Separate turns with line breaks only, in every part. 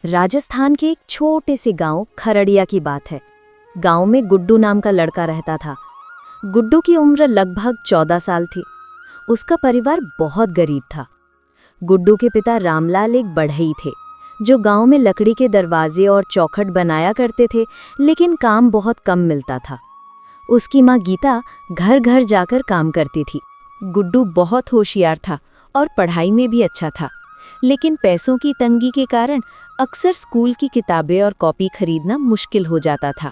राजस्थान के एक छोटे से गांव खरड़िया की बात है। गांव में गुड्डू नाम का लड़का रहता था। गुड्डू की उम्र लगभग 14 साल थी। उसका परिवार बहुत गरीब था। गुड्डू के पिता रामलाल एक बढ़ई थे जो गांव में लकड़ी के दरवाजे और चौखट बनाया करते थे, लेकिन काम बहुत कम मिलता था। उसकी माँ गीता घर घर जाकर काम करती थी। गुड्डू बहुत होशियार था और पढ़ाई में भी अच्छा था, लेकिन पैसों की तंगी के कारण अक्सर स्कूल की किताबें और कॉपी खरीदना मुश्किल हो जाता था।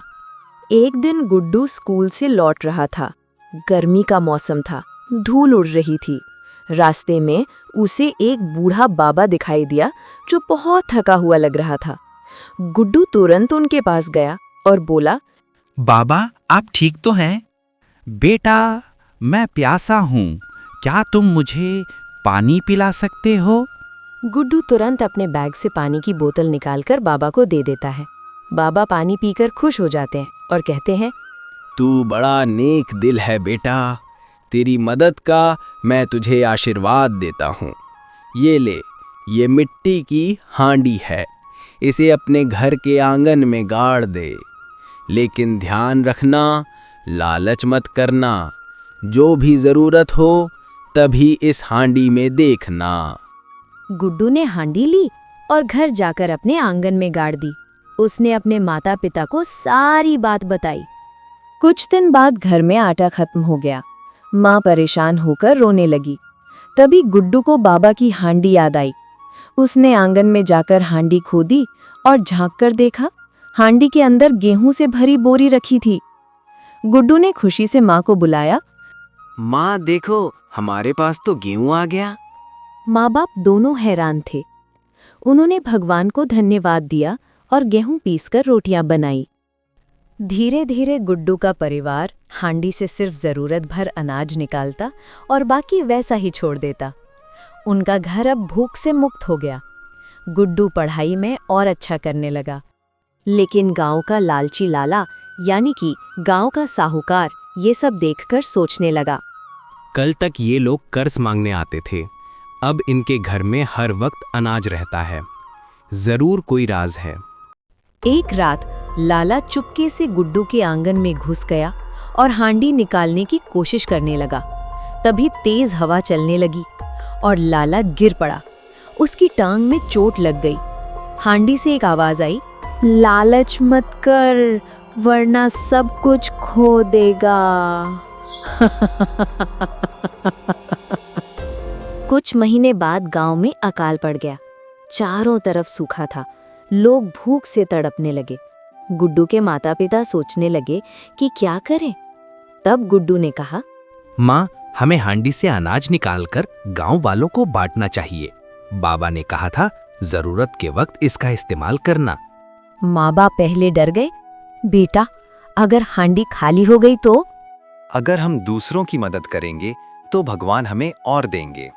एक दिन गुड्डू स्कूल से लौट रहा था। गर्मी का मौसम था, धूल उड़ रही थी। रास्ते में उसे एक बूढ़ा बाबा दिखाई दिया जो बहुत थका हुआ लग रहा था। गुड्डू तुरंत उनके पास गया और बोला,
बाबा, आप ठीक तो हैं? बेटा, मैं प्यासा हूँ, क्या तुम मुझे पानी पिला सकते हो?
गुड्डू तुरंत अपने बैग से पानी की बोतल निकालकर बाबा को दे देता है। बाबा पानी पीकर खुश हो जाते हैं और कहते हैं,
तू बड़ा नेक दिल है बेटा, तेरी मदद का मैं तुझे आशीर्वाद देता हूँ। ये ले, ये मिट्टी की हांडी है, इसे अपने घर के आंगन में गाड़ दे। लेकिन ध्यान रखना, लालच मत करना, जो भी ज़रूरत हो तभी इस हांडी में देखना।
गुड्डू ने हांडी ली और घर जाकर अपने आंगन में गाड़ दी। उसने अपने माता पिता को सारी बात बताई। कुछ दिन बाद घर में आटा खत्म हो गया। माँ परेशान होकर रोने लगी। तभी गुड्डू को बाबा की हांडी याद आई। उसने आंगन में जाकर हांडी खोदी और झांक कर देखा। हांडी के अंदर गेहूं से भरी बोरी रखी थी। गुड्डू ने खुशी से माँ को बुलाया।
माँ देखो, हमारे पास तो गेहूं आ गया।
माँ बाप दोनों हैरान थे। उन्होंने भगवान को धन्यवाद दिया और गेहूं पीसकर रोटियां बनाई। धीरे धीरे गुड्डू का परिवार हांडी से सिर्फ जरूरत भर अनाज निकालता और बाकी वैसा ही छोड़ देता। उनका घर अब भूख से मुक्त हो गया। गुड्डू पढ़ाई में और अच्छा करने लगा। लेकिन गांव का लालची लाला, यानी कि गांव का साहूकार, ये सब देखकर सोचने लगा,
कल तक ये लोग कर्ज मांगने आते थे, अब इनके घर में हर वक्त अनाज रहता है। जरूर कोई राज है।
एक रात लाला चुपके से गुड्डू के आंगन में घुस गया और हांडी निकालने की कोशिश करने लगा। तभी तेज हवा चलने लगी और लाला गिर पड़ा। उसकी टांग में चोट लग गई। हांडी से एक आवाज आई, लालच मत कर, वरना सब कुछ खो देगा। कुछ महीने बाद गांव में अकाल पड़ गया। चारों तरफ सूखा था। लोग भूख से तड़पने लगे। गुड्डू के माता पिता सोचने लगे कि क्या करें। तब गुड्डू ने कहा,
माँ, हमें हांडी से अनाज निकालकर गांव वालों को बांटना चाहिए। बाबा ने कहा था, जरूरत के वक्त इसका इस्तेमाल करना।
माँ बाप पहले डर गए। बेटा, अगर हांडी खाली हो गई तो?
अगर हम दूसरों की मदद करेंगे तो भगवान हमें और देंगे।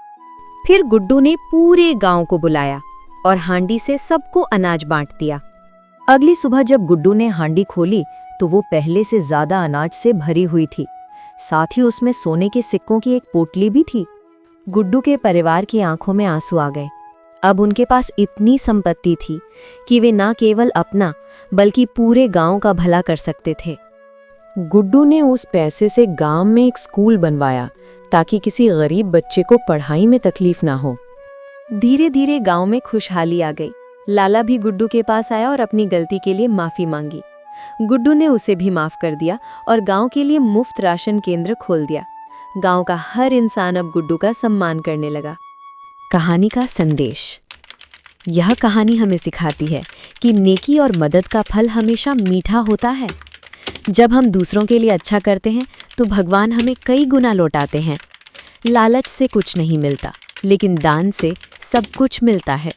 फिर गुड्डू ने पूरे गांव को बुलाया और हांडी से सबको अनाज बांट दिया। अगली सुबह जब गुड्डू ने हांडी खोली तो वो पहले से ज्यादा अनाज से भरी हुई थी। साथ ही उसमें सोने के सिक्कों की एक पोटली भी थी। गुड्डू के परिवार की आंखों में आंसू आ गए। अब उनके पास इतनी संपत्ति थी कि वे न केवल अपना बल्कि पूरे गांव का भला कर सकते थे। गुड्डू ने उस पैसे से गांव में एक स्कूल बनवाया ताकि किसी गरीब बच्चे को पढ़ाई में तकलीफ ना हो। धीरे धीरे गांव में खुशहाली आ गई। लाला भी गुड्डू के पास आया और अपनी गलती के लिए माफी मांगी। गुड्डू ने उसे भी माफ कर दिया और गांव के लिए मुफ्त राशन केंद्र खोल दिया। गांव का हर इंसान अब गुड्डू का सम्मान करने लगा। कहानी का संदेश। यह कहानी हमें सिखाती है कि नेकी और मदद का फल हमेशा मीठा होता है। जब हम दूसरों के लिए अच्छा करते हैं तो भगवान हमें कई गुना लौटाते हैं। लालच से कुछ नहीं मिलता, लेकिन दान से सब कुछ मिलता है।